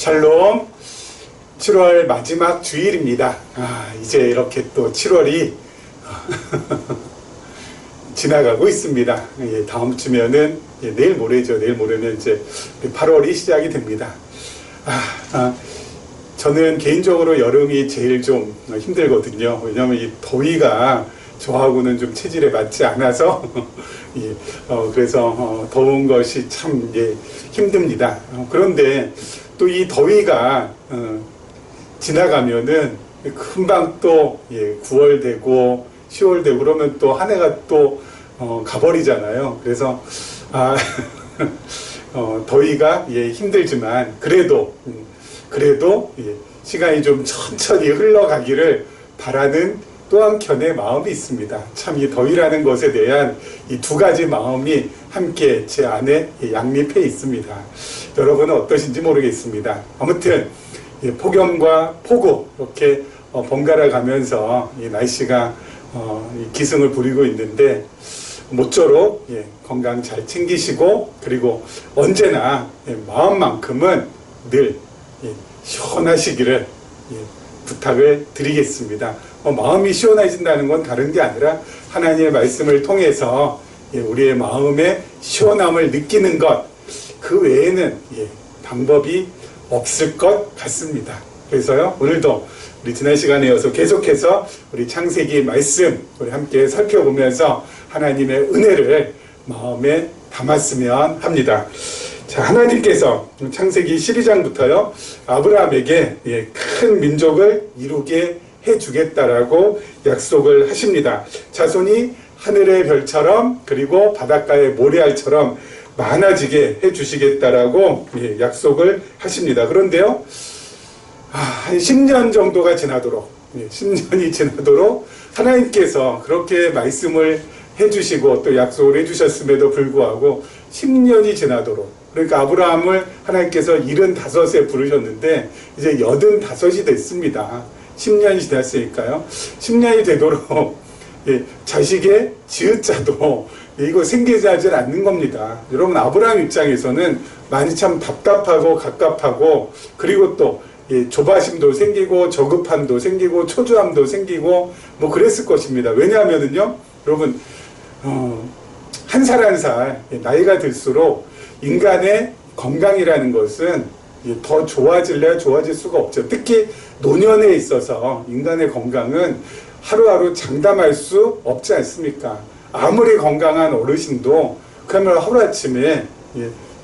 샬롬. 7월 마지막 주일입니다. 이제 이렇게 또 7월이 지나가고 있습니다. 다음 주면은 내일 모레죠. 내일 모레면 이제 8월이 시작이 됩니다. 저는 개인적으로 여름이 제일 좀 힘들거든요. 왜냐하면 이 더위가 저하고는 좀 체질에 맞지 않아서 그래서 더운 것이 참 힘듭니다. 그런데 또 이 더위가 지나가면은 금방 또 9월 되고 10월 되고 그러면 또 한 해가 또 가버리잖아요. 그래서 더위가 힘들지만 그래도 시간이 좀 천천히 흘러가기를 바라는 또 한켠의 마음이 있습니다. 참 이 더위라는 것에 대한 이 두 가지 마음이 함께 제 안에 양립해 있습니다. 여러분은 어떠신지 모르겠습니다. 아무튼 폭염과 폭우 이렇게 번갈아 가면서 이 날씨가 기승을 부리고 있는데 모쪼록 건강 잘 챙기시고 그리고 언제나 마음만큼은 늘 시원하시기를 부탁을 드리겠습니다. 마음이 시원해진다는 건 다른 게 아니라 하나님의 말씀을 통해서 우리의 마음의 시원함을 느끼는 것, 그 외에는 방법이 없을 것 같습니다. 그래서요, 오늘도 우리 지난 시간에 이어서 계속해서 우리 창세기 말씀 우리 함께 살펴보면서 하나님의 은혜를 마음에 담았으면 합니다. 자, 하나님께서 창세기 12장부터요 아브라함에게 큰 민족을 이루게 해주겠다라고 약속을 하십니다. 자손이 하늘의 별처럼 그리고 바닷가의 모래알처럼 많아지게 해주시겠다라고 약속을 하십니다. 그런데요, 한 10년 정도가 지나도록 10년이 지나도록 하나님께서 그렇게 말씀을 해주시고 또 약속을 해주셨음에도 불구하고 10년이 지나도록, 그러니까 아브라함을 하나님께서 75에 부르셨는데 이제 85이 됐습니다. 10년이 지났으니까요. 10년이 되도록 자식의 지읒자도 이거 생기지 않는 겁니다. 여러분, 아브라함 입장에서는 많이 참 답답하고 갑갑하고 그리고 또 조바심도 생기고 저급함도 생기고 초조함도 생기고 뭐 그랬을 것입니다. 왜냐하면은요, 여러분, 한 살 한 살 나이가 들수록 인간의 건강이라는 것은 더 좋아질래야 좋아질 수가 없죠. 특히 노년에 있어서 인간의 건강은 하루하루 장담할 수 없지 않습니까? 아무리 건강한 어르신도 그러면 하루아침에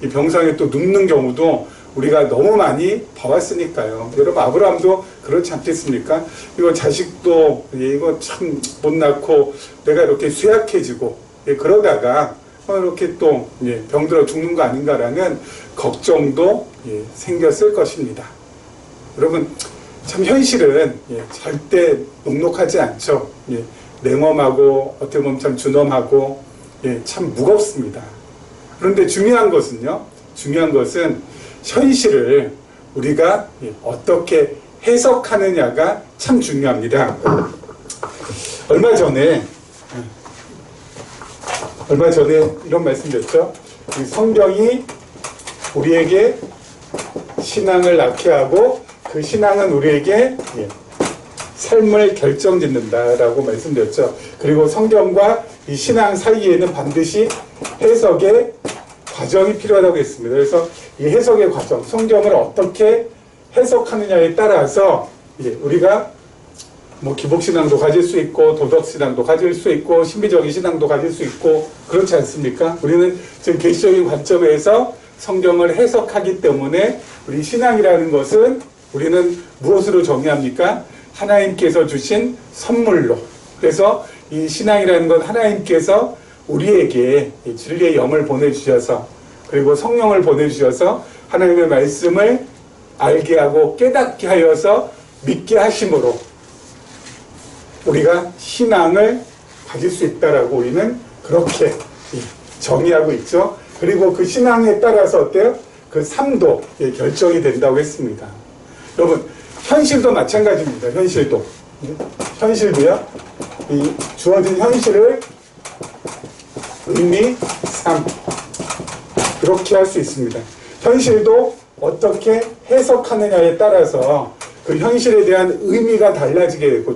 이 병상에 또 눕는 경우도 우리가 너무 많이 봐왔으니까요. 여러분, 아브라함도 그렇지 않겠습니까? 이거 자식도 이거 참 못 낳고 내가 이렇게 쇠약해지고 그러다가 이렇게 또 병들어 죽는 거 아닌가라는 걱정도 생겼을 것입니다. 여러분, 참 현실은 절대 녹록하지 않죠. 냉엄하고 어떻게 보면 참 준엄하고 참 무겁습니다. 그런데 중요한 것은 현실을 우리가 어떻게 해석하느냐가 참 중요합니다. 얼마 전에 이런 말씀 드렸죠. 성경이 우리에게 신앙을 낳게 하고 그 신앙은 우리에게 삶을 결정짓는다라고 말씀드렸죠. 그리고 성경과 이 신앙 사이에는 반드시 해석의 과정이 필요하다고 했습니다. 그래서 이 해석의 과정, 성경을 어떻게 해석하느냐에 따라서 우리가 뭐 기복신앙도 가질 수 있고 도덕신앙도 가질 수 있고 신비적인 신앙도 가질 수 있고 그렇지 않습니까? 우리는 지금 계시적인 관점에서 성경을 해석하기 때문에 우리 신앙이라는 것은 우리는 무엇으로 정의합니까? 하나님께서 주신 선물로. 그래서 이 신앙이라는 건 하나님께서 우리에게 진리의 영을 보내주셔서 그리고 성령을 보내주셔서 하나님의 말씀을 알게 하고 깨닫게 하여서 믿게 하심으로 우리가 신앙을 가질 수 있다라고 우리는 그렇게 정의하고 있죠. 그리고 그 신앙에 따라서 어때요? 그 삶도 결정이 된다고 했습니다. 여러분, 현실도 마찬가지입니다. 현실도요. 이 주어진 현실을 의미, 삶 그렇게 할 수 있습니다. 현실도 어떻게 해석하느냐에 따라서 그 현실에 대한 의미가 달라지게 되고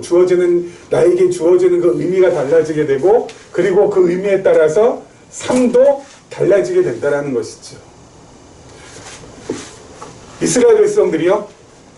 나에게 주어지는 그 의미가 달라지게 되고 그리고 그 의미에 따라서 삶도 달라지게 된다는 것이죠. 이스라엘 백성들이요,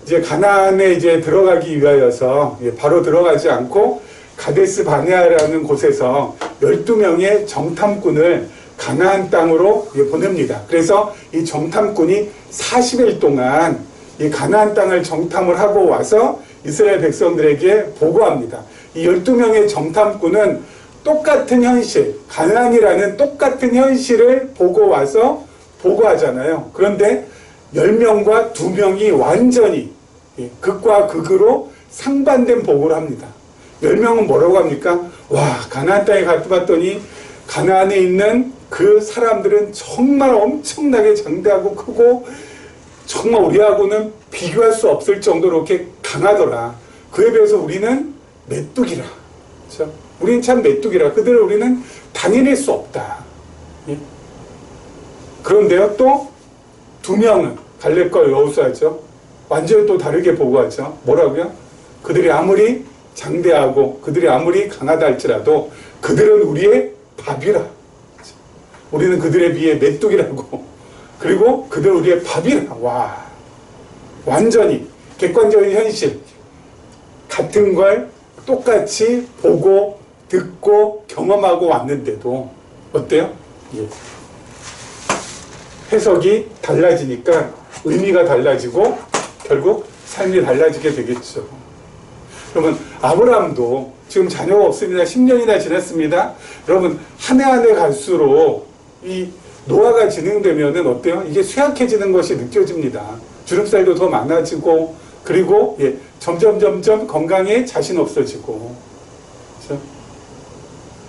이제 가나안에 이제 들어가기 위하여서 바로 들어가지 않고 가데스 바네아라는 곳에서 12명의 정탐꾼을 가나안 땅으로 보냅니다. 그래서 이 정탐꾼이 40일 동안 이 가나안 땅을 정탐을 하고 와서 이스라엘 백성들에게 보고합니다. 이 12명의 정탐꾼은 똑같은 현실, 가나안이라는 똑같은 현실을 보고 와서 보고하잖아요. 그런데 10명과 2명이 완전히 극과 극으로 상반된 보고를 합니다. 10명은 뭐라고 합니까? 와, 가나안 땅에 갔더니 가나안에 있는 그 사람들은 정말 엄청나게 장대하고 크고 정말 우리하고는 비교할 수 없을 정도로 이렇게 강하더라. 그에 비해서 우리는 메뚜기라. 그렇죠? 우리는 참 메뚜기라. 그들을 우리는 당해낼 수 없다. 예? 그런데요, 또 2명은 갈렙과 여호수아죠. 완전히 또 다르게 보고하죠. 뭐라고요? 그들이 아무리 장대하고 그들이 아무리 강하다 할지라도 그들은 우리의 밥이라. 우리는 그들에 비해 메뚜기라고. 그리고 그들은 우리의 밥이라. 와, 완전히 객관적인 현실, 같은 걸 똑같이 보고 듣고 경험하고 왔는데도 어때요? 예. 해석이 달라지니까 의미가 달라지고 결국 삶이 달라지게 되겠죠. 여러분, 아브라함도 지금 자녀가 없습니다. 10년이나 지났습니다. 여러분, 한 해 한 해 갈수록 이 노화가 진행되면은 어때요? 이게 쇠약해지는 것이 느껴집니다. 주름살도 더 많아지고, 그리고 점점 건강에 자신 없어지고. 그렇죠?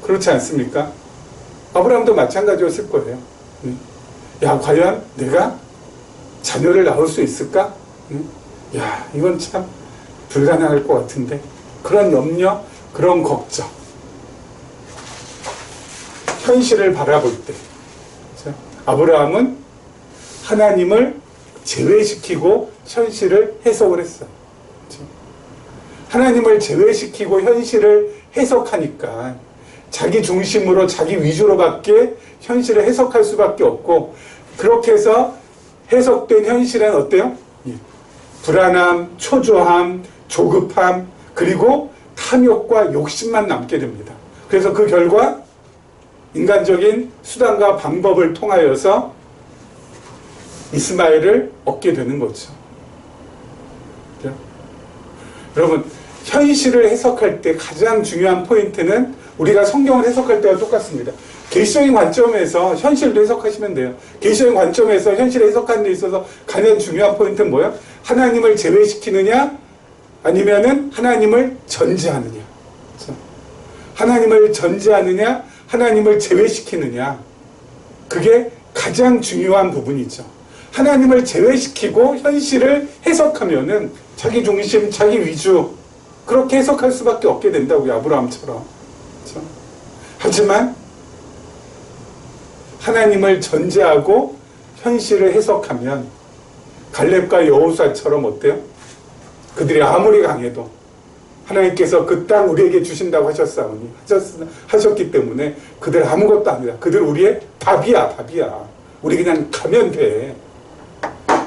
그렇지 않습니까? 아브라함도 마찬가지였을 거예요. 야, 과연 내가 자녀를 낳을 수 있을까? 야, 이건 참 불가능할 것 같은데. 그런 염려, 그런 걱정. 현실을 바라볼 때. 그렇죠? 아브라함은 하나님을 제외시키고 현실을 해석을 했어요. 그렇죠? 하나님을 제외시키고 현실을 해석하니까 자기 중심으로 자기 위주로밖에 현실을 해석할 수밖에 없고, 그렇게 해서 해석된 현실은 어때요? 불안함, 초조함, 조급함, 그리고 탐욕과 욕심만 남게 됩니다. 그래서 그 결과 인간적인 수단과 방법을 통하여서 이스마엘을 얻게 되는 거죠. 그렇죠? 여러분, 현실을 해석할 때 가장 중요한 포인트는 우리가 성경을 해석할 때와 똑같습니다. 계시적인 관점에서 현실도 해석하시면 돼요. 계시적인 관점에서 현실을 해석하는 데 있어서 가장 중요한 포인트는 뭐예요? 하나님을 제외시키느냐, 아니면은 하나님을 전제하느냐. 그렇죠? 하나님을 전제하느냐, 하나님을 제외시키느냐. 그게 가장 중요한 부분이죠. 하나님을 제외시키고 현실을 해석하면은 자기 중심, 자기 위주, 그렇게 해석할 수밖에 없게 된다고요. 아브라함처럼. 그렇죠? 하지만 하나님을 전제하고 현실을 해석하면 갈렙과 여호수아처럼 어때요? 그들이 아무리 강해도 하나님께서 그 땅 우리에게 주신다고 하셨기 때문에 그들 아무것도 아니다. 그들 우리의 밥이야. 우리 그냥 가면 돼.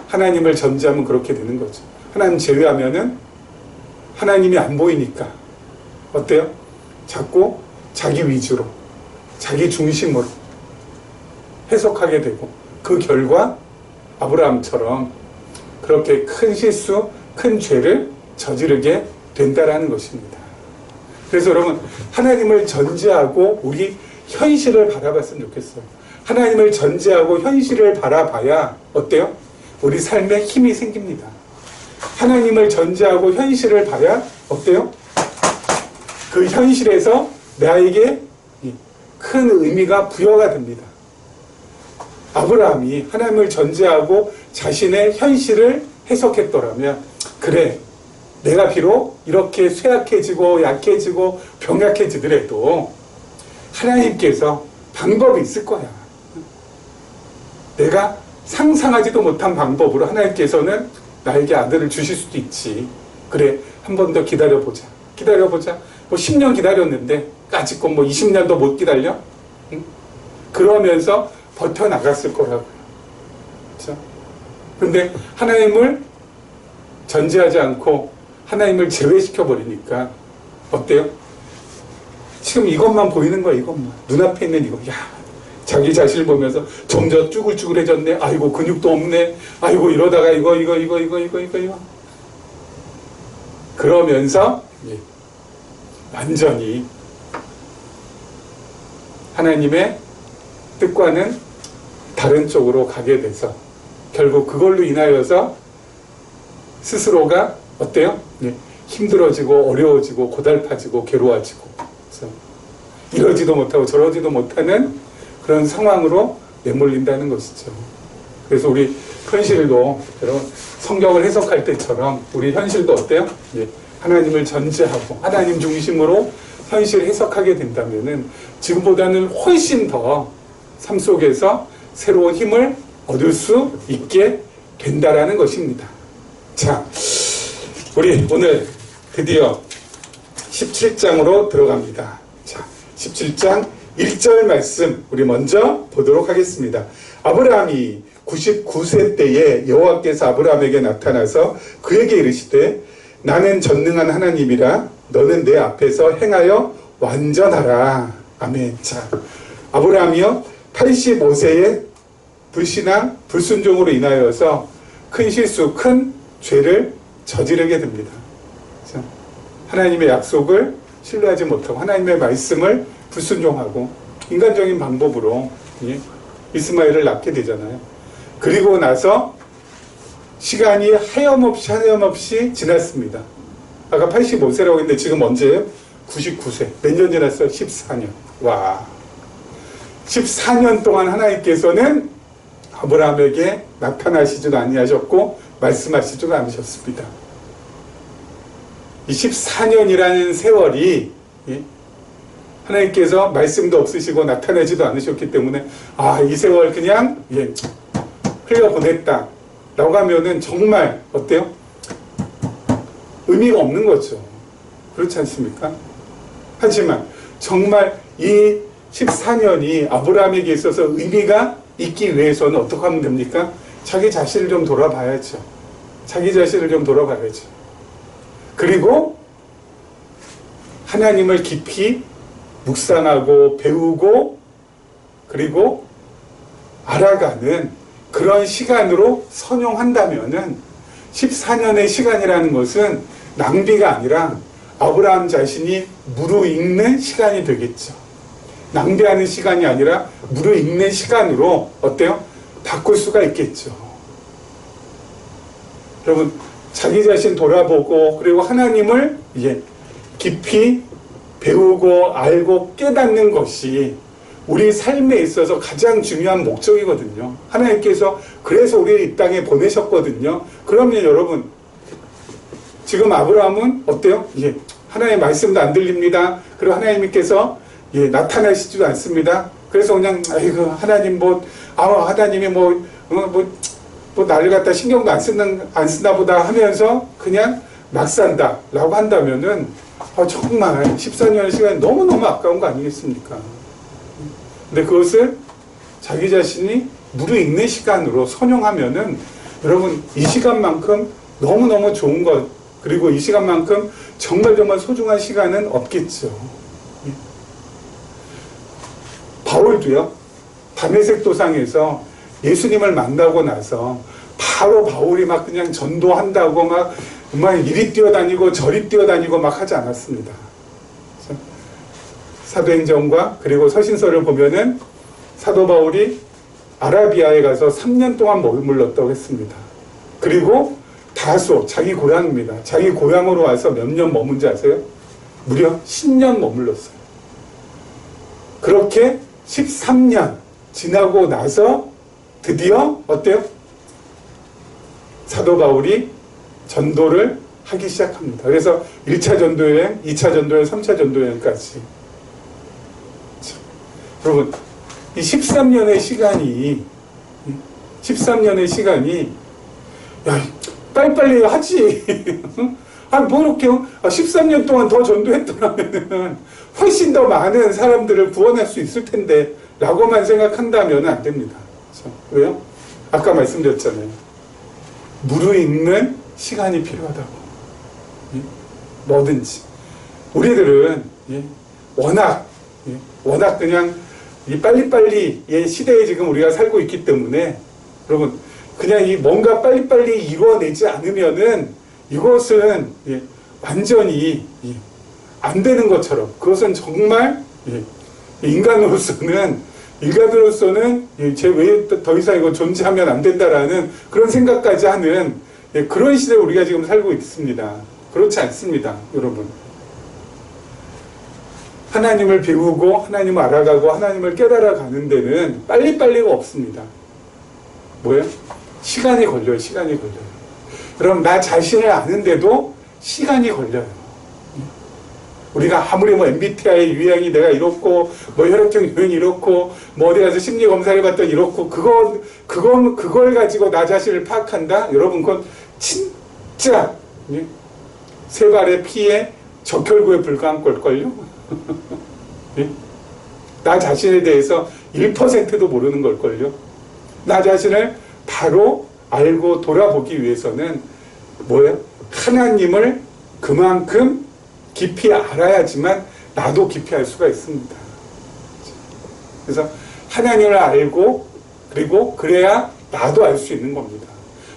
하나님을 전제하면 그렇게 되는 거죠. 하나님 제외하면은 하나님이 안 보이니까 어때요? 자꾸 자기 위주로, 자기 중심으로 해석하게 되고, 그 결과 아브라함처럼 그렇게 큰 실수, 큰 죄를 저지르게 된다라는 것입니다. 그래서 여러분, 하나님을 전제하고 우리 현실을 바라봤으면 좋겠어요. 하나님을 전제하고 현실을 바라봐야 어때요? 우리 삶에 힘이 생깁니다. 하나님을 전제하고 현실을 봐야 어때요? 그 현실에서 나에게 큰 의미가 부여가 됩니다. 아브라함이 하나님을 전제하고 자신의 현실을 해석했더라면, 그래, 내가 비록 이렇게 쇠약해지고 약해지고 병약해지더라도 하나님께서 방법이 있을 거야. 내가 상상하지도 못한 방법으로 하나님께서는 나에게 아들을 주실 수도 있지. 그래, 한 번 더 기다려보자. 뭐 10년 기다렸는데 까짓 뭐 20년도 못 기다려? 응? 그러면서 버텨나갔을 거라고요. 그렇죠? 근데 하나님을 전제하지 않고 하나님을 제외시켜버리니까 어때요? 지금 이것만 보이는 거야, 이것만. 눈앞에 있는 이거. 야, 자기 자신을 보면서 점점 쭈글쭈글해졌네. 아이고, 근육도 없네. 아이고, 이러다가 이거. 그러면서 완전히 하나님의 뜻과는 다른 쪽으로 가게 돼서 결국 그걸로 인하여서 스스로가 어때요? 힘들어지고 어려워지고 고달파지고 괴로워지고 이러지도 못하고 저러지도 못하는 그런 상황으로 내몰린다는 것이죠. 그래서 우리 현실도 여러분 성경을 해석할 때처럼 우리 현실도 어때요? 하나님을 전제하고 하나님 중심으로 현실을 해석하게 된다면은 지금보다는 훨씬 더 삶 속에서 새로운 힘을 얻을 수 있게 된다라는 것입니다. 자, 우리 오늘 드디어 17장으로 들어갑니다. 자, 17장 1절 말씀 우리 먼저 보도록 하겠습니다. 아브라함이 99세 때에 여호와께서 아브라함에게 나타나서 그에게 이르시되 나는 전능한 하나님이라 너는 내 앞에서 행하여 완전하라. 아멘. 자, 아브라함이요 85세의 불신앙, 불순종으로 인하여서 큰 실수, 큰 죄를 저지르게 됩니다. 자, 하나님의 약속을 신뢰하지 못하고 하나님의 말씀을 불순종하고 인간적인 방법으로 이스마엘을 낳게 되잖아요. 그리고 나서 시간이 하염없이 지났습니다. 아까 85세라고 했는데 지금 언제예요? 99세. 몇 년 지났어요? 14년. 와. 14년 동안 하나님께서는 아브라함에게 나타나시지도 아니하셨고 말씀하시지도 않으셨습니다. 이 14년이라는 세월이 하나님께서 말씀도 없으시고 나타내지도 않으셨기 때문에 이 세월 그냥 흘려보냈다 라고 하면은 정말 어때요? 의미가 없는 거죠. 그렇지 않습니까? 하지만 정말 이 14년이 아브라함에게 있어서 의미가 있기 위해서는 어떻게 하면 됩니까? 자기 자신을 좀 돌아봐야죠. 그리고 하나님을 깊이 묵상하고 배우고 그리고 알아가는 그런 시간으로 선용한다면은 14년의 시간이라는 것은 낭비가 아니라 아브라함 자신이 무르익는 시간이 되겠죠. 낭비하는 시간이 아니라 무르익는 시간으로 어때요? 바꿀 수가 있겠죠. 여러분 자기 자신 돌아보고 그리고 하나님을 깊이 배우고 알고 깨닫는 것이 우리 삶에 있어서 가장 중요한 목적이거든요. 하나님께서 그래서 우리를 이 땅에 보내셨거든요. 그러면 여러분 지금 아브라함은 어때요? 하나님의 말씀도 안 들립니다. 그리고 하나님께서 나타나시지도 않습니다. 그래서 그냥 아이고 하나님 하나님이 나를 갖다 신경도 안 쓰나 보다 하면서 그냥 막 산다 라고 한다면은 정말 14년의 시간이 너무너무 아까운 거 아니겠습니까? 근데 그것을 자기 자신이 무르익는 시간으로 선용하면은 여러분 이 시간만큼 너무너무 좋은 것 그리고 이 시간만큼 정말 소중한 시간은 없겠죠. 바울도요. 다메섹 도상에서 예수님을 만나고 나서 바로 바울이 막 그냥 전도한다고 막 이리 뛰어다니고 저리 뛰어다니고 막 하지 않았습니다. 사도행전과 그리고 서신서를 보면은 사도 바울이 아라비아에 가서 3년 동안 머물렀다고 했습니다. 그리고 다소 자기 고향입니다. 자기 고향으로 와서 몇 년 머문지 아세요? 무려 10년 머물렀어요. 그렇게 13년 지나고 나서 드디어 어때요? 사도 바울이 전도를 하기 시작합니다. 그래서 1차 전도여행, 2차 전도여행, 3차 전도여행까지. 여러분, 이 13년의 시간이 13년의 시간이, 야, 빨리빨리 하지. 아니, 뭐 이렇게 13년 동안 더 전도했더라면은 훨씬 더 많은 사람들을 구원할 수 있을 텐데, 라고만 생각한다면 안 됩니다. 그렇죠? 왜요? 아까 말씀드렸잖아요. 무르익는 시간이 필요하다고. 예? 뭐든지. 우리들은, 예? 워낙 그냥 이 빨리빨리의 시대에 지금 우리가 살고 있기 때문에, 여러분, 그냥 이 뭔가 빨리빨리 이루어내지 않으면은 이것은, 예, 완전히, 예, 안 되는 것처럼, 그것은 정말, 예, 인간으로서는 예, 제 외에 더 이상 이거 존재하면 안 된다라는 그런 생각까지 하는, 예, 그런 시대에 우리가 지금 살고 있습니다. 그렇지 않습니다, 여러분. 하나님을 배우고 하나님을 알아가고 하나님을 깨달아가는 데는 빨리빨리가 없습니다. 뭐예요? 시간이 걸려요. 시간이 걸려요. 그럼 나 자신을 아는데도 시간이 걸려요. 우리가 아무리 뭐 MBTI 유형이 내가 이렇고 뭐 혈액형 유형이 이렇고 뭐 어디 가서 심리 검사를 받더니 이렇고 그걸 가지고 나 자신을 파악한다? 여러분, 그건 진짜, 예? 세 발의 피에 적혈구에 불과한 걸걸요? 예? 나 자신에 대해서 1%도 모르는 걸걸요? 나 자신을 바로 알고 돌아보기 위해서는 뭐예요? 하나님을 그만큼 깊이 알아야지만 나도 깊이 알 수가 있습니다. 그래서 하나님을 알고 그리고 그래야 나도 알 수 있는 겁니다.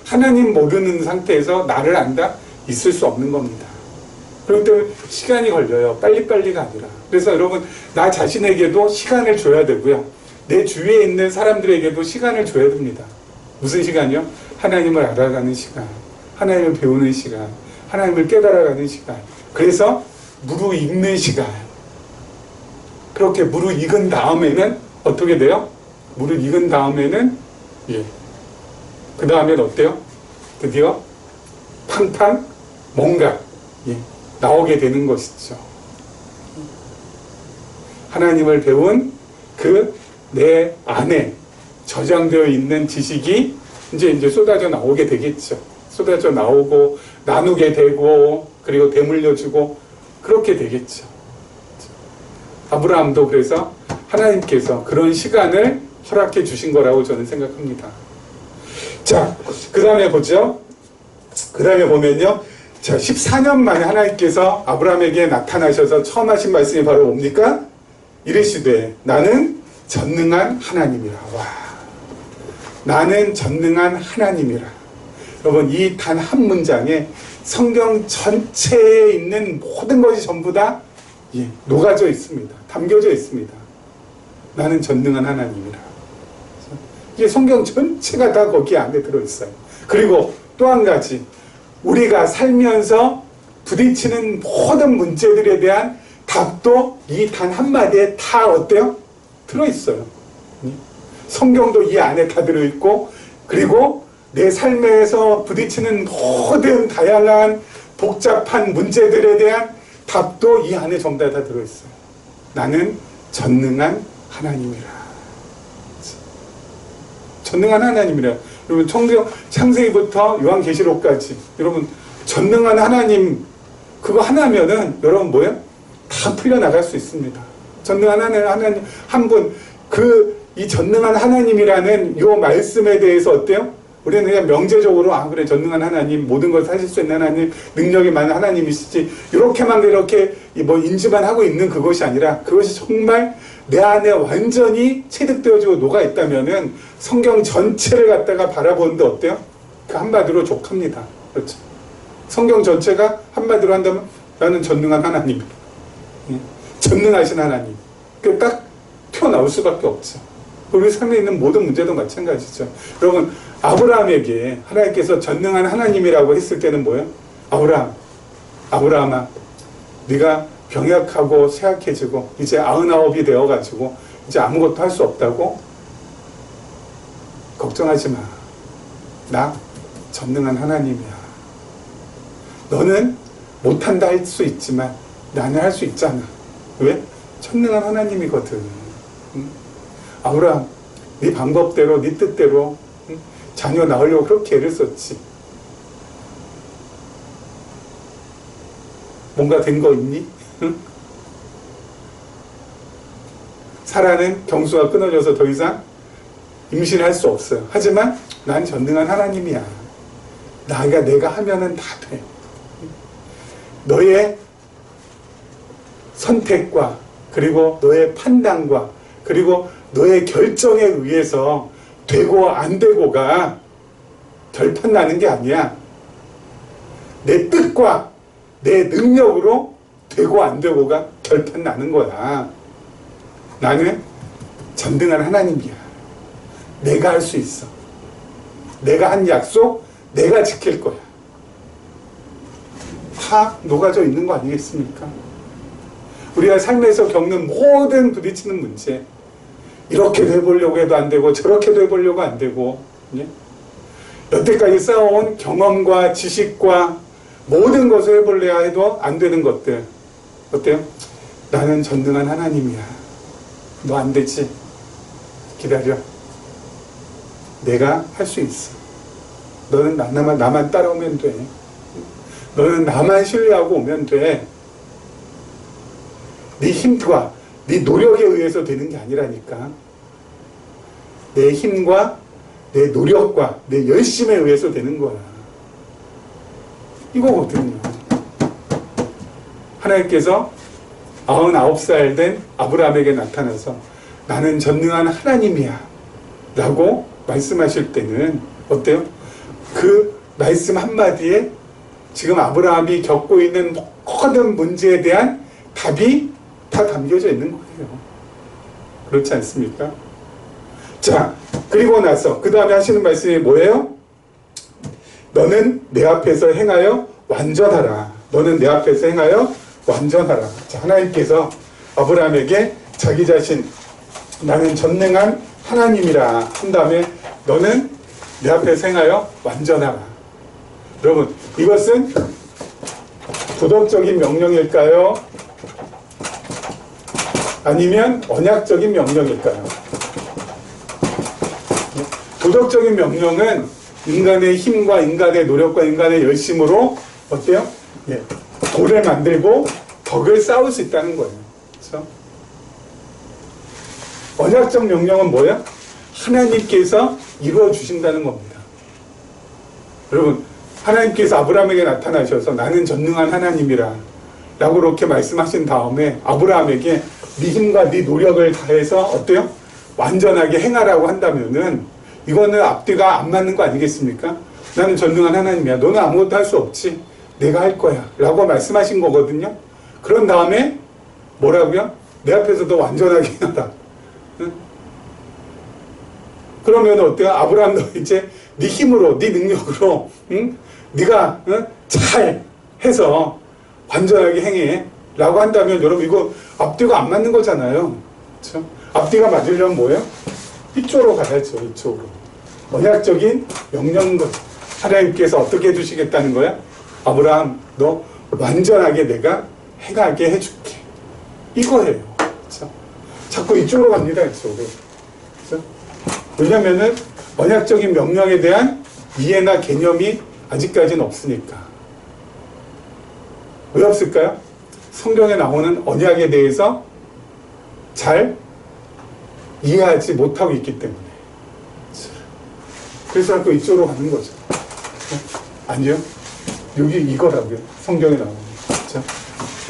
하나님 모르는 상태에서 나를 안다? 있을 수 없는 겁니다. 그렇기 때문에 시간이 걸려요. 빨리빨리가 아니라. 그래서 여러분, 나 자신에게도 시간을 줘야 되고요. 내 주위에 있는 사람들에게도 시간을 줘야 됩니다. 무슨 시간이요? 하나님을 알아가는 시간, 하나님을 배우는 시간, 하나님을 깨달아가는 시간. 그래서 무르익는 시간. 그렇게 무르익은 다음에는 어떻게 돼요? 무르익은 다음에는, 예, 그 다음에는 어때요? 드디어 팡팡 뭔가, 예, 나오게 되는 것이죠. 하나님을 배운 그 내 안에 저장되어 있는 지식이 이제 쏟아져 나오게 되겠죠. 쏟아져 나오고 나누게 되고 그리고 되물려주고 그렇게 되겠죠. 아브라함도 그래서 하나님께서 그런 시간을 허락해 주신 거라고 저는 생각합니다. 자, 그 다음에 보죠. 그 다음에 보면요. 자, 14년 만에 하나님께서 아브라함에게 나타나셔서 처음 하신 말씀이 바로 뭡니까? 이르시되 나는 전능한 하나님이라. 와, 나는 전능한 하나님이라. 여러분, 이 단 한 문장에 성경 전체에 있는 모든 것이 전부 다, 예, 녹아져 있습니다. 담겨져 있습니다. 나는 전능한 하나님이라. 이게 성경 전체가 다 거기 안에 들어있어요. 그리고 또 한 가지, 우리가 살면서 부딪히는 모든 문제들에 대한 답도 이 단 한마디에 다 어때요? 들어있어요. 성경도 이 안에 다 들어있고, 그리고 내 삶에서 부딪히는 모든 다양한 복잡한 문제들에 대한 답도 이 안에 전부 다 들어있어요. 나는 전능한 하나님이라. 전능한 하나님이라. 여러분, 창세기부터 요한계시록까지 여러분, 전능한 하나님 그거 하나면은 여러분 뭐예요? 다 풀려나갈 수 있습니다. 전능한 하나님 한 분, 이 전능한 하나님이라는 이 말씀에 대해서 어때요? 우리는 그냥 명제적으로 그래, 전능한 하나님, 모든 걸 하실 수 있는 하나님, 능력이 많은 하나님이시지, 이렇게만 이렇게 뭐 인지만 하고 있는 그것이 아니라 그것이 정말 내 안에 완전히 체득되어지고 녹아있다면은 성경 전체를 갖다가 바라보는데 어때요? 그 한마디로 족합니다. 그렇죠? 성경 전체가 한마디로 한다면 나는 전능한 하나님, 전능하신 하나님, 그 딱 튀어나올 수밖에 없죠. 우리 삶에 있는 모든 문제도 마찬가지죠. 여러분, 아브라함에게 하나님께서 전능한 하나님이라고 했을 때는 뭐예요? 아브라함아, 네가 병약하고 쇠약해지고 이제 99이 되어가지고 이제 아무것도 할 수 없다고? 걱정하지 마. 나 전능한 하나님이야. 너는 못한다 할 수 있지만 나는 할 수 있잖아. 왜? 전능한 하나님이거든. 아브라함, 네 방법대로, 네 뜻대로, 자녀 낳으려고 그렇게 애를 썼지. 뭔가 된 거 있니? 응? 사라는 경수가 끊어져서 더 이상 임신할 수 없어요. 하지만 난 전능한 하나님이야. 내가 하면은 다 돼. 너의 선택과 그리고 너의 판단과 그리고 너의 결정에 의해서 되고 안 되고가 결판 나는 게 아니야. 내 뜻과 내 능력으로 되고 안 되고가 결판 나는 거야. 나는 전능한 하나님이야. 내가 할 수 있어. 내가 한 약속 내가 지킬 거야. 다 녹아져 있는 거 아니겠습니까? 우리가 삶에서 겪는 모든 부딪히는 문제, 이렇게 돼보려고 해도 안 되고 저렇게 돼보려고 안 되고, 예? 여태까지 쌓아온 경험과 지식과 모든 것을 해볼래야 해도 안 되는 것들, 어때요? 나는 전능한 하나님이야. 너 안 되지? 기다려. 내가 할 수 있어. 너는 나만 따라오면 돼. 너는 나만 신뢰하고 오면 돼. 네 힘과 네 노력에 의해서 되는 게 아니라니까. 내 힘과 내 노력과 내 열심에 의해서 되는 거야. 이거거든요. 하나님께서 99살 된 아브라함에게 나타나서 나는 전능한 하나님이야 라고 말씀하실 때는 어때요? 그 말씀 한마디에 지금 아브라함이 겪고 있는 모든 문제에 대한 답이 다 담겨져 있는 거예요. 그렇지 않습니까? 자, 그리고 나서 그 다음에 하시는 말씀이 뭐예요? 너는 내 앞에서 행하여 완전하라. 너는 내 앞에서 행하여 완전하라. 자, 하나님께서 아브라함에게 자기 자신 나는 전능한 하나님이라 한 다음에 너는 내 앞에서 행하여 완전하라. 여러분, 이것은 도덕적인 명령일까요? 아니면 언약적인 명령일까요? 도덕적인 명령은 인간의 힘과 인간의 노력과 인간의 열심으로 어때요? 예, 돌을 만들고 덕을 쌓을 수 있다는 거예요. 그렇죠? 언약적 명령은 뭐야? 하나님께서 이루어 주신다는 겁니다. 여러분, 하나님께서 아브라함에게 나타나셔서 나는 전능한 하나님이라 라고 그렇게 말씀하신 다음에 아브라함에게 네 힘과 네 노력을 다해서 어때요? 완전하게 행하라고 한다면은 이거는 앞뒤가 안 맞는 거 아니겠습니까? 나는 전능한 하나님이야. 너는 아무것도 할 수 없지. 내가 할 거야. 라고 말씀하신 거거든요. 그런 다음에 뭐라고요? 내 앞에서 더 완전하게 행하라. 응? 그러면 어때요? 아브라함 너 이제 네 힘으로, 네 능력으로, 응? 네가 응? 잘 해서 완전하게 행해. 라고 한다면 여러분 이거 앞뒤가 안 맞는 거잖아요. 그렇죠? 앞뒤가 맞으려면 뭐예요? 이쪽으로 가야죠. 이쪽으로. 언약적인 명령인 거죠. 하나님께서 어떻게 해주시겠다는 거야? 아브라함 너 완전하게 내가 행하게 해줄게. 이거예요. 그렇죠? 자꾸 이쪽으로 갑니다. 이쪽으로. 그렇죠? 왜냐면은 언약적인 명령에 대한 이해나 개념이 아직까지는 없으니까. 왜 없을까요? 성경에 나오는 언약에 대해서 잘 이해하지 못하고 있기 때문에. 그래서 자꾸 이쪽으로 가는 거죠. 아니요. 여기 이거라고요. 성경에 나오는. 자,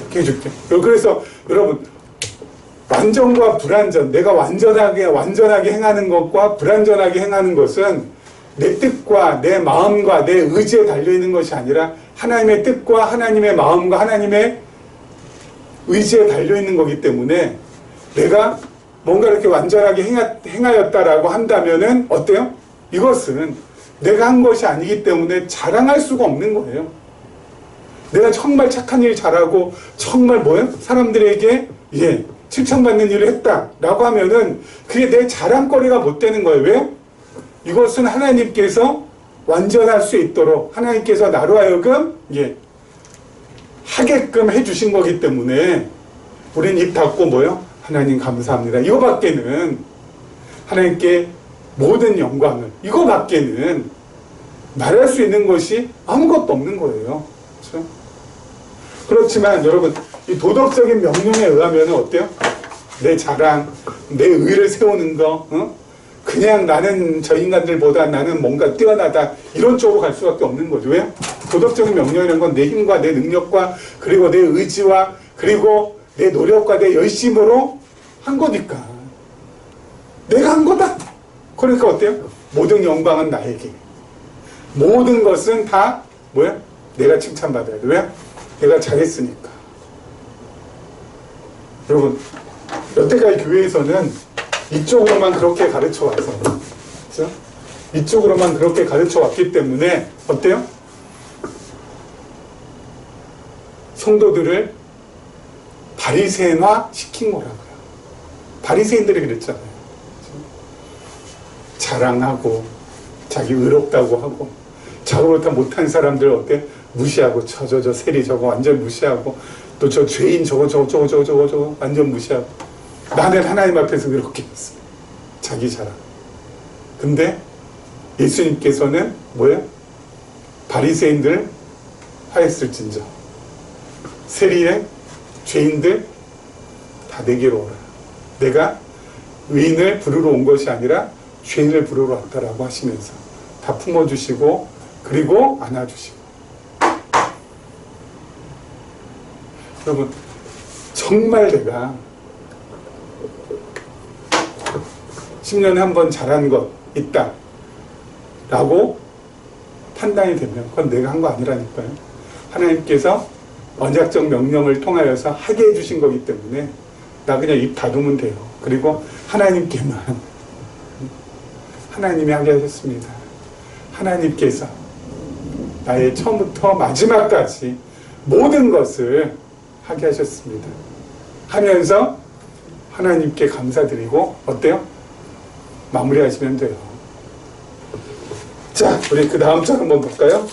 이렇게 해줄게. 그래서 여러분, 완전과 불완전, 내가 완전하게 행하는 것과 불완전하게 행하는 것은 내 뜻과 내 마음과 내 의지에 달려있는 것이 아니라 하나님의 뜻과 하나님의 마음과 하나님의 의지에 달려있는 거기 때문에 내가 뭔가 이렇게 완전하게 행하였다라고 한다면은 어때요? 이것은 내가 한 것이 아니기 때문에 자랑할 수가 없는 거예요. 내가 정말 착한 일 잘하고 정말 뭐예요? 사람들에게 칭찬받는 일을 했다라고 하면은 그게 내 자랑거리가 못 되는 거예요. 왜요? 이것은 하나님께서 완전할 수 있도록 하나님께서 나로 하여금 하게끔 해주신 거기 때문에 우리는 입 닫고 뭐요? 하나님 감사합니다. 이거밖에는 하나님께 모든 영광을, 이거밖에는 말할 수 있는 것이 아무것도 없는 거예요. 그렇죠? 그렇지만 여러분, 이 도덕적인 명령에 의하면 어때요? 내 자랑, 내 의를 세우는 거, 그냥 나는 저 인간들보다 나는 뭔가 뛰어나다, 이런 쪽으로 갈 수밖에 없는 거죠. 왜요? 도덕적인 명령이라는 건 내 힘과 내 능력과 그리고 내 의지와 그리고 내 노력과 내 열심으로 한 거니까. 내가 한 거다. 그러니까 어때요? 모든 영광은 나에게. 모든 것은 다 뭐야? 내가 칭찬받아야 돼. 왜? 내가 잘했으니까. 여러분, 여태까지 교회에서는 이쪽으로만 그렇게 가르쳐 와서, 그렇죠? 이쪽으로만 그렇게 가르쳐 왔기 때문에 어때요? 성도들을 바리새인화 시킨 거라고요. 바리새인들이 그랬잖아요. 그렇죠? 자랑하고 자기 의롭다고 하고 자기보다 못한 사람들 어때? 무시하고 저 세리 저거 완전 무시하고 또 저 죄인 저거 완전 무시하고 나는 하나님 앞에서 그렇게 했습니다. 자기 자랑. 근데 예수님께서는 뭐예요? 바리새인들 하였을진저 세리의 죄인들 다 내게로 오라. 내가 의인을 부르러 온 것이 아니라 죄인을 부르러 왔다라고 하시면서 다 품어주시고 그리고 안아주시고. 여러분, 정말 내가 10년에 한 번 잘한 것 있다 라고 판단이 되면 그건 내가 한 거 아니라니까요. 하나님께서 언약적 명령을 통하여서 하게 해주신 거기 때문에 나 그냥 입 닫으면 돼요. 그리고 하나님께만, 하나님이 하게 하셨습니다. 하나님께서 나의 처음부터 마지막까지 모든 것을 하게 하셨습니다. 하면서 하나님께 감사드리고 어때요? 마무리하시면 돼요. 자, 우리 그 다음 절 한번 볼까요?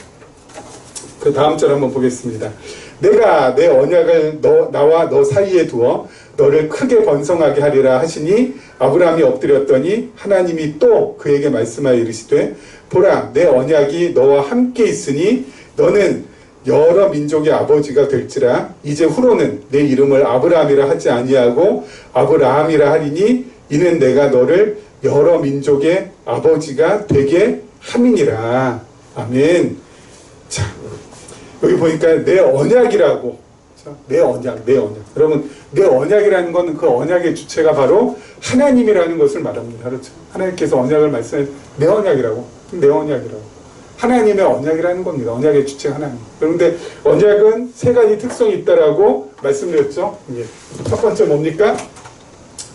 그 다음 절 한번 보겠습니다. 내가 내 언약을 나와 너 사이에 두어 너를 크게 번성하게 하리라 하시니 아브라함이 엎드렸더니 하나님이 또 그에게 말씀하여 이르시되 보라 내 언약이 너와 함께 있으니 너는 여러 민족의 아버지가 될지라 이제 후로는 내 이름을 아브라함이라 하지 아니하고 아브라함이라 하리니 이는 내가 너를 여러 민족의 아버지가 되게 함이니라. 아멘. 자, 여기 보니까 내 언약이라고. 내 언약. 여러분, 내 언약이라는 건 그 언약의 주체가 바로 하나님이라는 것을 말합니다. 그렇죠? 하나님께서 언약을 말씀해 내 언약이라고. 내 언약이라고. 하나님의 언약이라는 겁니다. 언약의 주체가 하나님. 그런데 언약은 세 가지 특성이 있다라고 말씀드렸죠. 예. 첫 번째 뭡니까?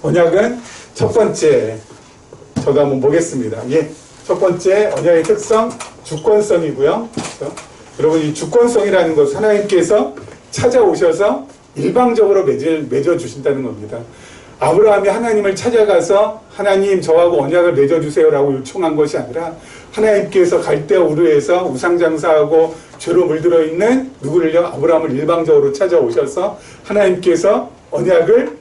언약은 첫 번째, 저도 한번 보겠습니다. 예. 첫 번째 언약의 특성, 주권성이고요. 그렇죠? 여러분, 이 주권성이라는 것은 하나님께서 찾아오셔서 일방적으로 맺어주신다는 겁니다. 아브라함이 하나님을 찾아가서 하나님 저하고 언약을 맺어주세요라고 요청한 것이 아니라 하나님께서 갈대아 우르에서 우상장사하고 죄로 물들어 있는 누구를요? 아브라함을 일방적으로 찾아오셔서 하나님께서 언약을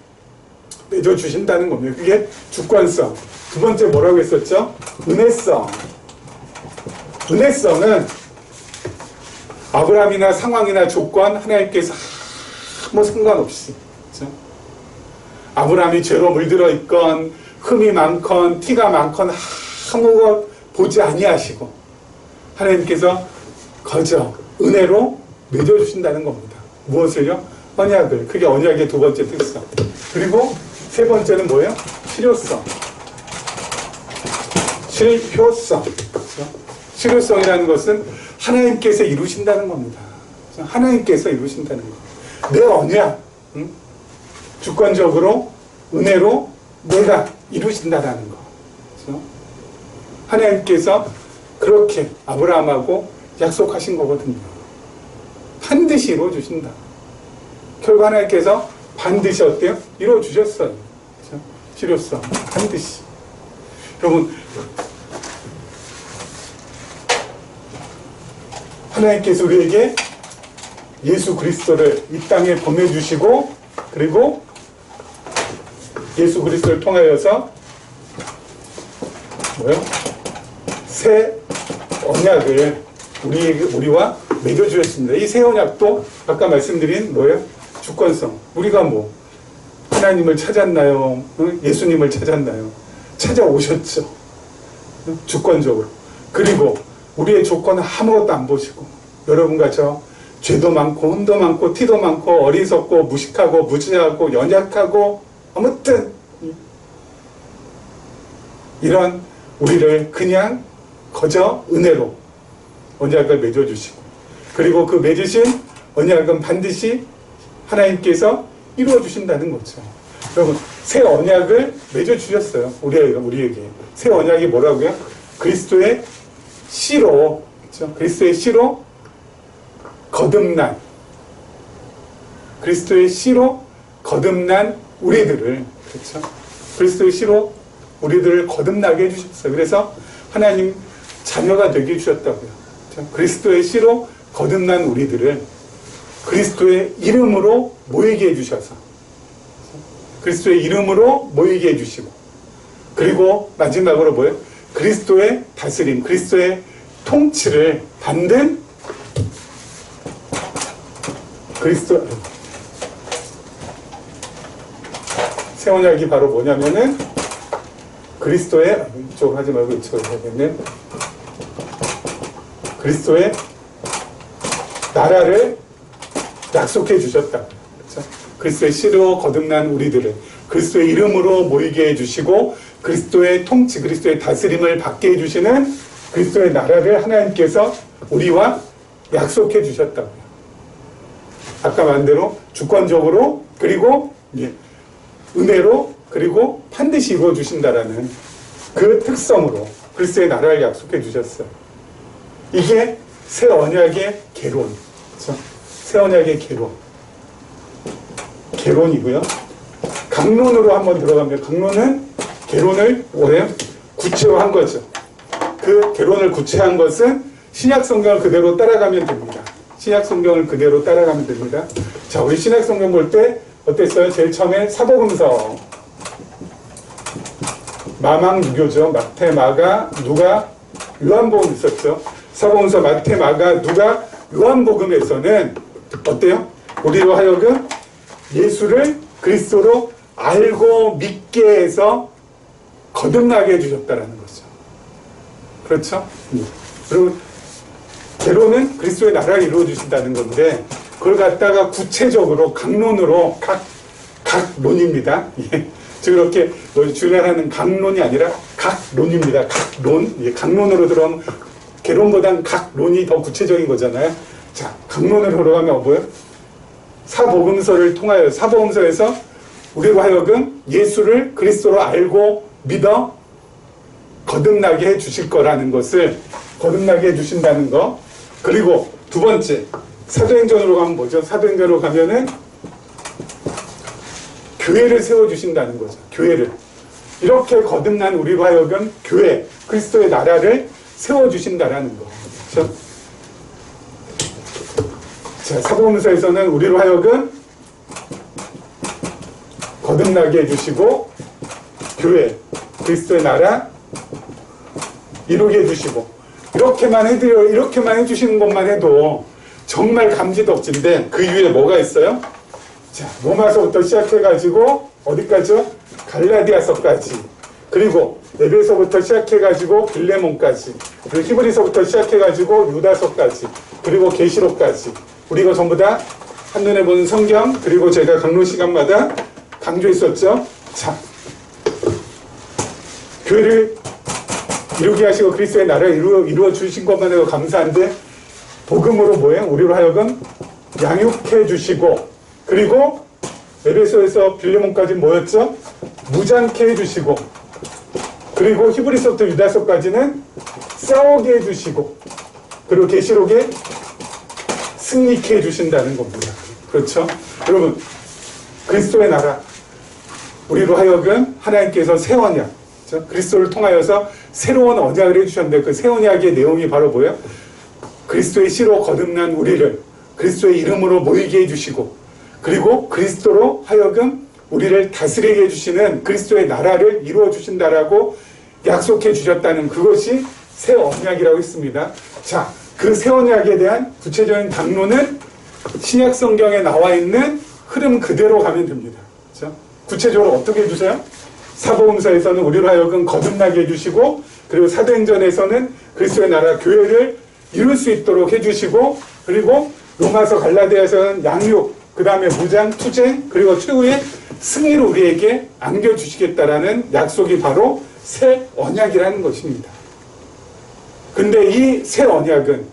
맺어주신다는 겁니다. 그게 주권성. 두 번째 뭐라고 했었죠? 은혜성. 은혜성은 아브라함이나 상황이나 조건 하나님께서 아무 상관없이, 그렇죠? 아브라함이 죄로 물들어 있건 흠이 많건 티가 많건 아무것 보지 아니하시고 하나님께서 거저 은혜로 맺어주신다는 겁니다. 무엇을요? 언약을. 그게 언약의 두 번째 특성. 그리고 세 번째는 뭐예요? 실효성. 실효성. 그렇죠? 실효성이라는 것은 하나님께서 이루신다는 겁니다. 그렇죠? 하나님께서 이루신다는 겁니다. 내 언약, 주권적으로 은혜로 내가 이루신다라는 거. 그렇죠? 하나님께서 그렇게 아브라함하고 약속하신 거거든요. 반드시 이루어주신다. 결국 하나님께서 반드시 어때요? 이루어주셨어요. 그렇죠? 실효성. 반드시. 여러분, 하나님께서 우리에게 예수 그리스도를 이 땅에 보내주시고 그리고 예수 그리스도를 통하여서 뭐요? 새 언약을 우리와 맺어주셨습니다. 이 새 언약도 아까 말씀드린 뭐예요? 주권성. 우리가 뭐 하나님을 찾았나요? 예수님을 찾았나요? 찾아오셨죠. 주권적으로. 그리고 우리의 조건은 아무것도 안 보시고 여러분과 저 죄도 많고 혼도 많고 티도 많고 어리석고 무식하고 무지하고 연약하고 아무튼 이런 우리를 그냥 거저 은혜로 언약을 맺어주시고 그리고 그 맺으신 언약은 반드시 하나님께서 이루어주신다는 거죠. 여러분 새 언약을 맺어주셨어요. 우리에게. 새 언약이 뭐라고요? 그리스도의 씨로, 그렇죠? 그리스도의 씨로 거듭난, 그리스도의 씨로 거듭난 우리들을, 그렇죠? 그리스도의 씨로 우리들을 거듭나게 해주셨어요. 그래서 하나님 자녀가 되게 해주셨다고요. 그렇죠? 그리스도의 씨로 거듭난 우리들을 그리스도의 이름으로 모이게 해주셔서, 그리스도의 이름으로 모이게 해주시고, 그리고 마지막으로 뭐예요? 그리스도의 다스림, 그리스도의 통치를 받는 그리스도. 새 언약이 바로 뭐냐면은 그리스도의, 이쪽으로 하지 말고 이쪽으로 해야겠네. 그리스도의 나라를 약속해 주셨다. 그렇죠? 그리스도의 씨로 거듭난 우리들을 그리스도의 이름으로 모이게 해주시고 그리스도의 통치, 그리스도의 다스림을 받게 해주시는 그리스도의 나라를 하나님께서 우리와 약속해 주셨다고요. 아까 말한 대로 주권적으로 그리고 은혜로 그리고 반드시 이루어 주신다라는 그 특성으로 그리스도의 나라를 약속해 주셨어요. 이게 새 언약의 개론. 그렇죠? 새 언약의 개론이고요. 강론으로 한번 들어가면 강론은 개론을 뭐예요? 구체화한 거죠. 그 개론을 구체화한 것은 신약 성경을 그대로 따라가면 됩니다. 신약 성경을 그대로 따라가면 됩니다. 자, 우리 신약 성경 볼 때 어땠어요? 제일 처음에 사복음서, 마망 유교죠. 마태, 마가, 누가, 요한복음 있었죠. 사복음서, 마태, 마가, 누가, 요한복음에서는 어때요? 우리로 하여금 예수를 그리스도로 알고 믿게 해서 거듭나게 해주셨다라는 거죠. 그렇죠? 그리고 개론은 그리스도의 나라를 이루어주신다는 건데 그걸 갖다가 구체적으로 강론으로 각론입니다. 예. 지금 이렇게 주례하는 강론이 아니라 각론입니다. 각론. 예. 강론으로 들어가면 개론보다는 각론이 더 구체적인 거잖아요. 자, 강론으로 들어가면 뭐예요? 사복음서를 통하여 사복음서에서 우리로 하여금 예수를 그리스도로 알고 믿어 거듭나게 해 주실 거라는 것을 거듭나게 해 주신다는 거. 그리고 두 번째 사도행전으로 가면 뭐죠? 사도행전으로 가면은 교회를 세워 주신다는 거죠. 교회를 이렇게 거듭난 우리로 하여금 교회 그리스도의 나라를 세워 주신다라는 거. 그렇죠? 자, 사복음서에서는 우리로 하여금 거듭나게 해주시고 교회, 그리스도의 나라 이루게 해주시고 이렇게만 해주시는 것만 해도 정말 감지덕진데 그 이후에 뭐가 있어요? 자, 로마서부터 시작해가지고 어디까지요? 갈라디아서까지 그리고 에베소부터 시작해가지고 빌레몬까지 그리고 히브리서부터 시작해가지고 유다서까지 그리고 계시록까지 우리가 전부 다 한눈에 보는 성경 그리고 제가 강론 시간마다 강조했었죠. 자, 교회를 이루게 하시고 그리스도의 나라를 이루어 주신 것만 해도 감사한데 복음으로 뭐예요? 우리로 하여금 양육해 주시고 그리고 에베소에서 빌레몬까지 뭐였죠? 무장케 해주시고 그리고 히브리서부터 유다서까지는 싸우게 해주시고 그리고 계시록에 승리케 해주신다는 겁니다. 그렇죠? 여러분 그리스도의 나라 우리로 하여금 하나님께서 새 언약 그렇죠? 그리스도를 통하여서 새로운 언약을 해주셨는데 그 새 언약의 내용이 바로 뭐예요? 그리스도의 씨로 거듭난 우리를 그리스도의 이름으로 모이게 해주시고 그리고 그리스도로 하여금 우리를 다스리게 해주시는 그리스도의 나라를 이루어 주신다라고 약속해 주셨다는 그것이 새 언약이라고 했습니다. 자, 그 새 언약에 대한 구체적인 당론은 신약 성경에 나와 있는 흐름 그대로 가면 됩니다. 그렇죠? 구체적으로 어떻게 해주세요? 사복음서에서는 우리로 하여금 거듭나게 해주시고, 그리고 사도행전에서는 그리스도의 나라 교회를 이룰 수 있도록 해주시고, 그리고 로마서 갈라디아서는 양육, 그 다음에 무장, 투쟁, 그리고 최후의 승리를 우리에게 안겨주시겠다라는 약속이 바로 새 언약이라는 것입니다. 근데 이 새 언약은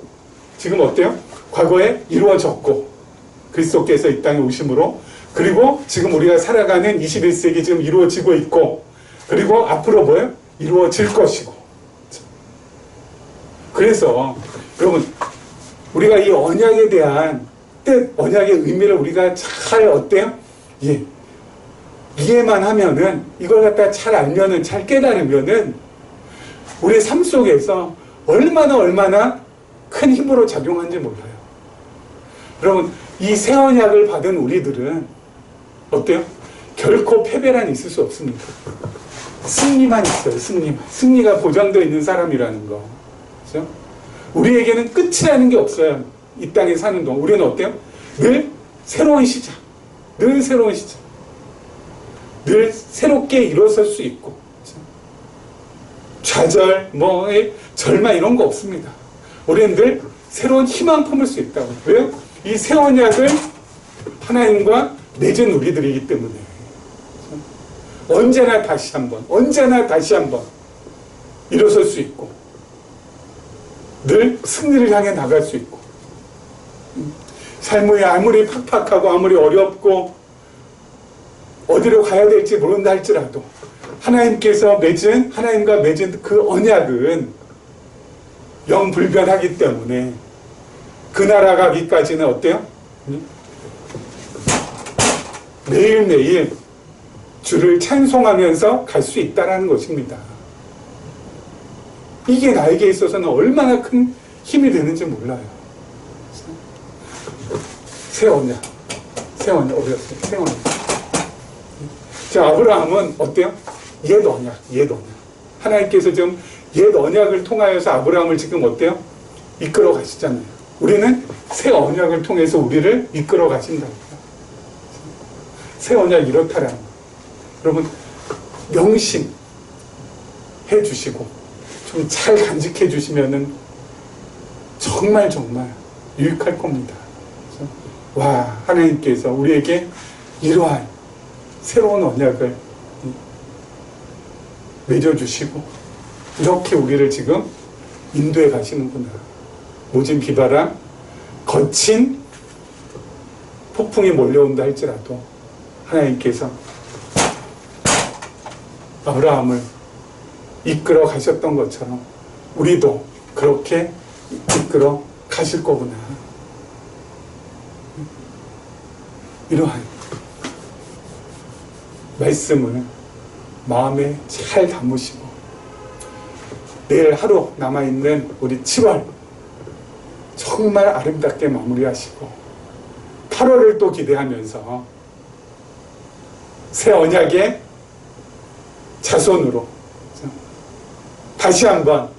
지금 어때요? 과거에 이루어졌고, 그리스도께서 이 땅에 오심으로, 그리고 지금 우리가 살아가는 21세기 지금 이루어지고 있고, 그리고 앞으로 뭐예요? 이루어질 것이고. 그래서 여러분, 우리가 이 언약에 대한 뜻, 언약의 의미를 우리가 잘 어때요? 예. 이해만 하면은, 이걸 갖다 잘 알면은, 잘 깨달으면은, 우리의 삶 속에서 얼마나 큰 힘으로 작용하는지 몰라요. 여러분, 이 새 언약을 받은 우리들은 어때요? 결코 패배란 있을 수 없습니다. 승리만 있어요, 승리만. 승리가 보장되어 있는 사람이라는 거. 그렇죠? 우리에게는 끝이라는 게 없어요. 이 땅에 사는 동안. 우리는 어때요? 늘 새로운 시작. 늘 새로운 시작. 늘 새롭게 일어설 수 있고. 그렇죠? 좌절, 절망 이런 거 없습니다. 우리는 늘 새로운 희망 품을 수 있다고. 왜요? 이 새 언약을 하나님과 맺은 우리들이기 때문에. 그렇죠? 언제나 다시 한번 일어설 수 있고, 늘 승리를 향해 나갈 수 있고, 삶이 아무리 팍팍하고 아무리 어렵고 어디로 가야 될지 모른다 할지라도 하나님과 맺은 그 언약은 영불변하기 때문에 그 나라 가기까지는 어때요? 매일매일 주를 찬송하면서 갈 수 있다는 것입니다. 이게 나에게 있어서는 얼마나 큰 힘이 되는지 몰라요. 새 언약, 어렸어요. 새 언약. 자, 아브라함은 어때요? 옛 언약. 하나님께서 지금 옛 언약을 통하여서 아브라함을 지금 어때요? 이끌어 가시잖아요. 우리는 새 언약을 통해서 우리를 이끌어 가신다고요. 새 언약이 이렇다라는 거예요. 여러분, 명심해 주시고 좀 잘 간직해 주시면은 정말 유익할 겁니다. 그래서 와, 하나님께서 우리에게 이러한 새로운 언약을 맺어주시고 이렇게 우리를 지금 인도해 가시는구나. 모진 비바람, 거친 폭풍이 몰려온다 할지라도 하나님께서 아브라함을 이끌어 가셨던 것처럼 우리도 그렇게 이끌어 가실 거구나. 이러한 말씀을 마음에 잘 담으시고 내일 하루 남아있는 우리 7월 정말 아름답게 마무리하시고 8월을 또 기대하면서 새 언약의 자손으로 다시 한번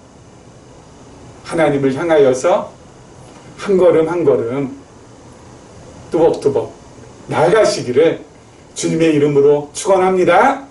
하나님을 향하여서 한 걸음 뚜벅뚜벅 나아가시기를 주님의 이름으로 축원합니다.